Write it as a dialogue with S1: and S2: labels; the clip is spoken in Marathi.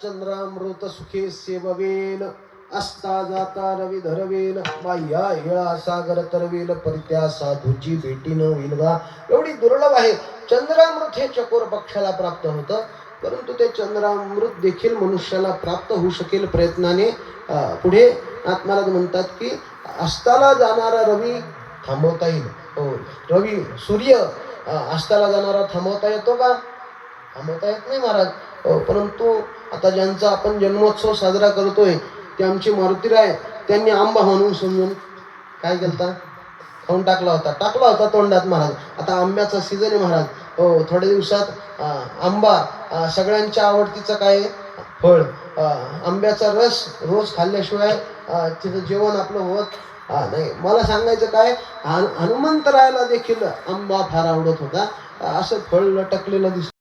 S1: चंद्रामृत सुखे सेववेन असता जाता रवी धरवेल बाह्या येळा सागर तरवेल परित्या साधूची भेटी न होईल गा. एवढी दुर्लभ आहे. चंद्रामृत हे चकोर पक्षाला प्राप्त होतं, परंतु ते चंद्रामृत देखील मनुष्याला प्राप्त होऊ शकेल प्रयत्नाने. पुढे नाथ महाराज म्हणतात की अस्ताला जाणारा रवी थांबवता येईल. हो, रवी सूर्य अस्ताला जाणारा थांबवता येतो का? थांबवता येत नाही महाराज. परंतु आता ज्यांचा आपण जन्मोत्सव साजरा करतोय ते आमचे मारुतीराय, त्यांनी आंबा म्हणून समजून काय केलता? खाऊन टाकला होता तोंडात महाराज. आता आंब्याचा सीझन आहे महाराज. हो, थोड्या दिवसात आंबा सगळ्यांच्या आवडतीचं काय फळ. आंब्याचा रस रोज खाल्ल्याशिवाय तिथं जेवण आपलं होत नाही. मला सांगायचं काय, हनुमंतरायाला देखील आंबा फार आवडत होता. असं फळ लटकलेलं दिसतं.